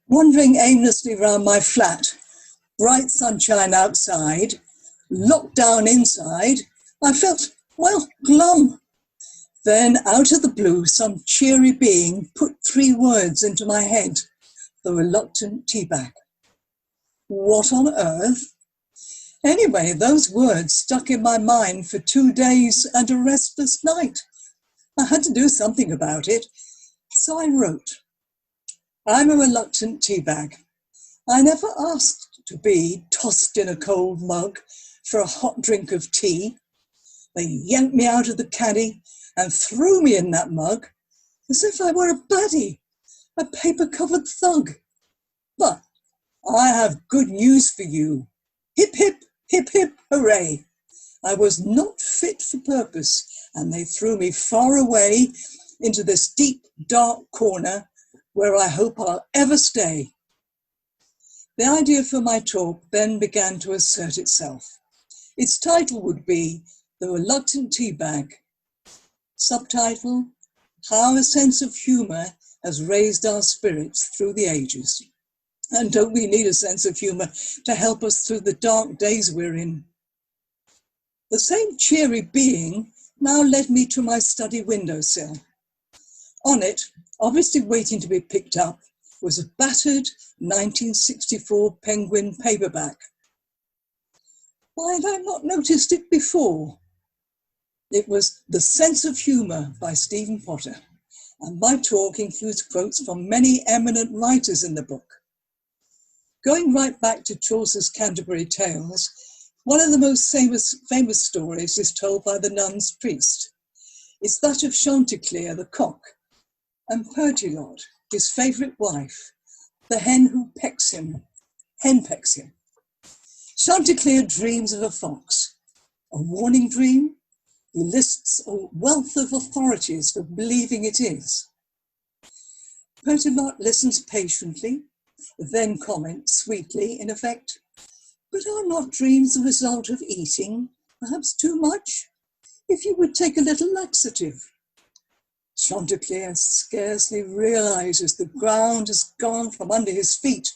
Wandering aimlessly round my flat, bright sunshine outside, locked down inside, I felt, well, glum. Then, out of the blue, some cheery being put 3 words into my head: the reluctant teabag. What on earth? Anyway, those words stuck in my mind for 2 days and a restless night. I had to do something about it, so I wrote. I'm a reluctant teabag. I never asked to be tossed in a cold mug for a hot drink of tea. They yanked me out of the caddy and threw me in that mug as if I were a baddie, a paper-covered thug. But I have good news for you. Hip, hip, hip, hip, hooray. I was not fit for purpose, and they threw me far away into this deep, dark corner where I hope I'll ever stay. The idea for my talk then began to assert itself. Its title would be The Reluctant Teabag. Subtitle, How a Sense of Humour Has Raised Our Spirits Through the Ages. And don't we need a sense of humour to help us through the dark days we're in? The same cheery being now led me to my study windowsill. On it, obviously waiting to be picked up, was a battered 1964 Penguin paperback. Why had I not noticed it before? It was The Sense of Humour by Stephen Potter, and my talk includes quotes from many eminent writers in the book. Going right back to Chaucer's Canterbury Tales, one of the most famous stories is told by the nun's priest. It's that of Chanticleer the cock, and Pergilot, his favourite wife, the hen pecks him. Chanticleer dreams of a fox. A warning dream? He lists a wealth of authorities for believing it is. Pergilot listens patiently, then comments sweetly, in effect, but are not dreams the result of eating, perhaps too much? If you would take a little laxative. Chanticleer scarcely realises the ground has gone from under his feet.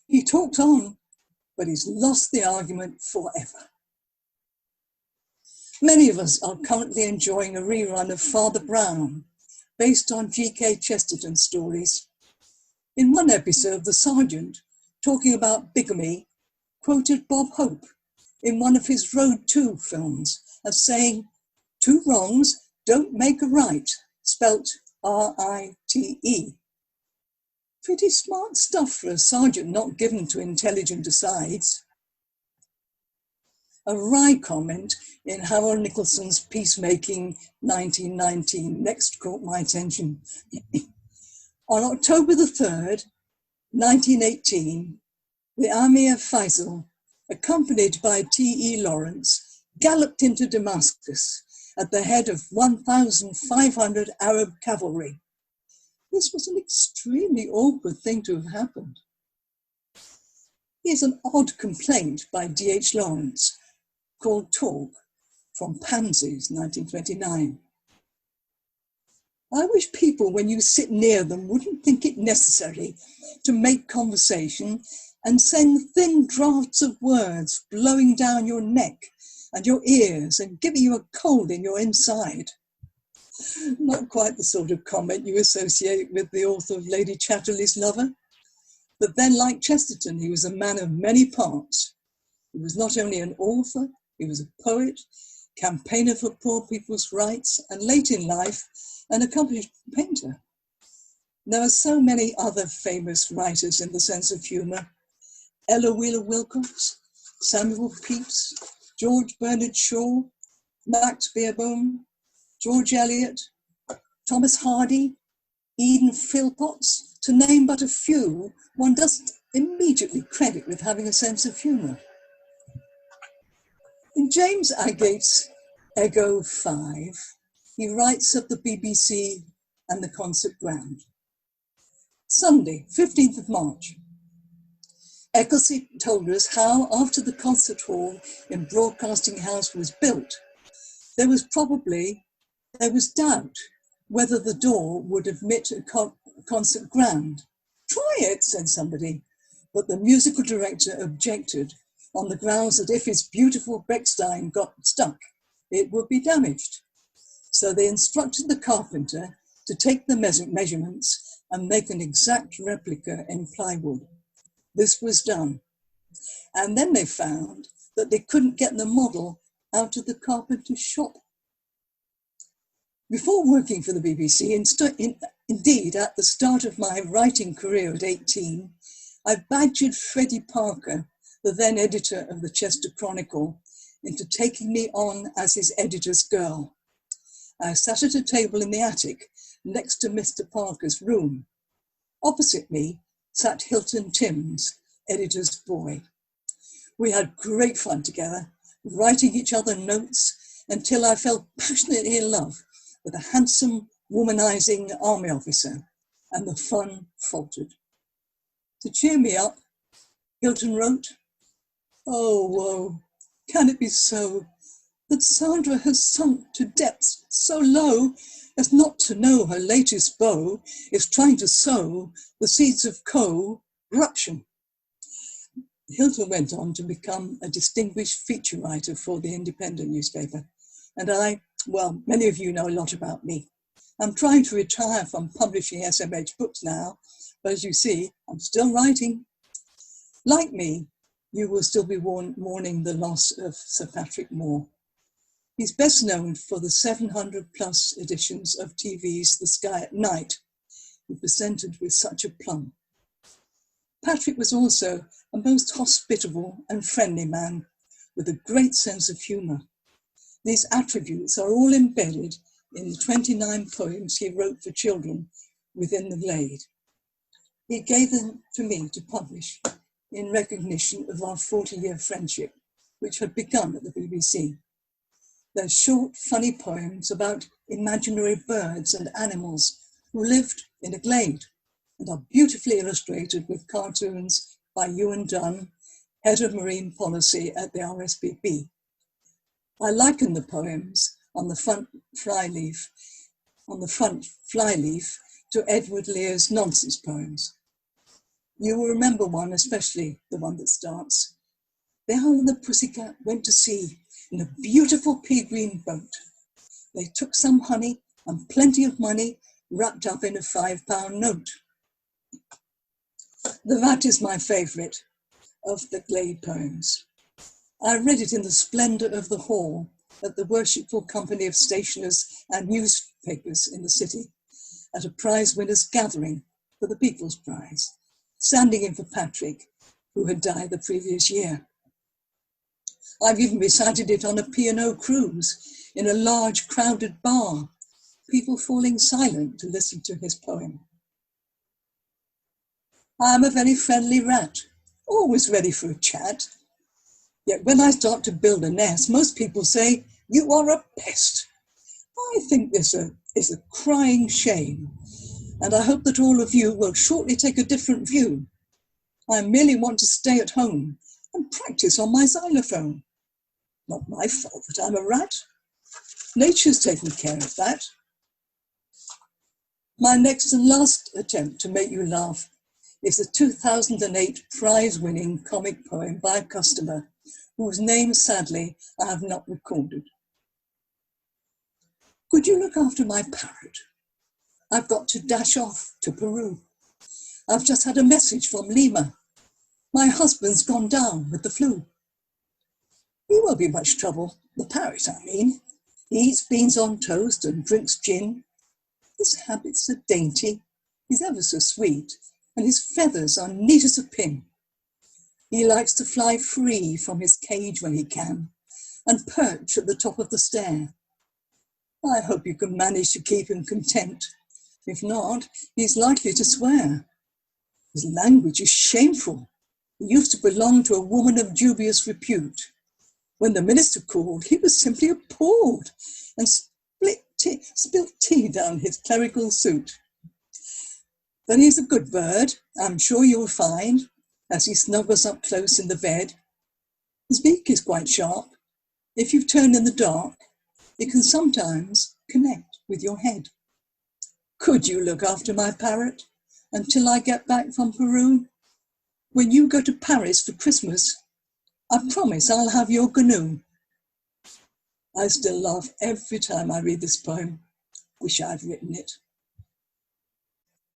He talked on, but he's lost the argument forever. Many of us are currently enjoying a rerun of Father Brown, based on G.K. Chesterton's stories. In one episode, the sergeant, talking about bigamy, quoted Bob Hope in one of his Road 2 films as saying, 2 wrongs don't make a right, spelt R-I-T-E. Pretty smart stuff for a sergeant not given to intelligent asides. A wry comment in Harold Nicholson's Peacemaking 1919 next caught my attention. On October the 3rd, 1918, the Amir Faisal, accompanied by T.E. Lawrence, galloped into Damascus at the head of 1,500 Arab cavalry. This was an extremely awkward thing to have happened. Here's an odd complaint by D.H. Lawrence, called Talk, from Pansies, 1929. I wish people, when you sit near them, wouldn't think it necessary to make conversation and send thin drafts of words blowing down your neck and your ears and giving you a cold in your inside. Not quite the sort of comment you associate with the author of Lady Chatterley's Lover. But then, like Chesterton, he was a man of many parts. He was not only an author, he was a poet, campaigner for poor people's rights, and late in life, an accomplished painter. There are so many other famous writers in the sense of humour. Ella Wheeler Wilcox, Samuel Pepys, George Bernard Shaw, Max Beerbohm, George Eliot, Thomas Hardy, Eden Philpotts, to name but a few, one doesn't immediately credit with having a sense of humour. In James Agate's Ego 5, he writes of the BBC and the concert ground. Sunday, 15th of March. Ecclesey told us how, after the concert hall in Broadcasting House was built, there was doubt whether the door would admit a concert ground. Try it, said somebody, but the musical director objected on the grounds that if his beautiful Bechstein got stuck, it would be damaged. So they instructed the carpenter to take the measurements and make an exact replica in plywood. This was done. And then they found that they couldn't get the model out of the carpenter's shop. Before working for the BBC, indeed at the start of my writing career at 18, I badgered Freddie Parker, the then editor of the Chester Chronicle, into taking me on as his editor's girl. I sat at a table in the attic next to Mr. Parker's room. Opposite me sat Hilton Timms, editor's boy. We had great fun together, writing each other notes until I fell passionately in love with a handsome, womanizing army officer, and the fun faltered. To cheer me up, Hilton wrote, "Oh, woe, can it be so that Sandra has sunk to depths so low as not to know her latest beau is trying to sow the seeds of corruption?" Hilton went on to become a distinguished feature writer for the Independent newspaper. And well, many of you know a lot about me. I'm trying to retire from publishing SMH books now, but as you see, I'm still writing. Like me, you will still be mourning the loss of Sir Patrick Moore. He's best known for the 700 plus editions of TV's The Sky at Night, he presented with such aplomb. Patrick was also a most hospitable and friendly man with a great sense of humour. These attributes are all embedded in the 29 poems he wrote for children within the Glade. He gave them to me to publish in recognition of our 40-year friendship, which had begun at the BBC. They're short, funny poems about imaginary birds and animals who lived in a glade and are beautifully illustrated with cartoons by Ewan Dunn, head of marine policy at the RSPB. I liken the poems on the front flyleaf to Edward Lear's nonsense poems. You will remember one, especially the one that starts, "Belle and the Pussycat went to sea in a beautiful pea green boat. They took some honey and plenty of money wrapped up in a £5 note." That is my favourite of the Glade poems. I read it in the splendour of the hall at the Worshipful Company of Stationers and Newspapers in the city, at a prize winners' gathering for the People's Prize, standing in for Patrick, who had died the previous year. I've even recited it on a P&O cruise in a large crowded bar, people falling silent to listen to his poem. I'm a very friendly rat, always ready for a chat. Yet when I start to build a nest, most people say, "You are a pest." I think this is a crying shame, and I hope that all of you will shortly take a different view. I merely want to stay at home and practice on my xylophone. Not my fault that I'm a rat. Nature's taken care of that. My next and last attempt to make you laugh is a 2008 prize-winning comic poem by a customer whose name, sadly, I have not recorded. Could you look after my parrot? I've got to dash off to Peru. I've just had a message from Lima. My husband's gone down with the flu. He won't be much trouble, the parrot, I mean. He eats beans on toast and drinks gin. His habits are dainty, he's ever so sweet, and his feathers are neat as a pin. He likes to fly free from his cage when he can, and perch at the top of the stair. I hope you can manage to keep him content. If not, he's likely to swear. His language is shameful. He used to belong to a woman of dubious repute. When the minister called, he was simply appalled and spilt tea down his clerical suit. But he's a good bird, I'm sure you'll find, as he snuggles up close in the bed. His beak is quite sharp. If you turn in the dark, it can sometimes connect with your head. Could you look after my parrot? until I get back from Peru. When you go to Paris for Christmas, I promise I'll have your canoe. I still laugh every time I read this poem. Wish I'd written it.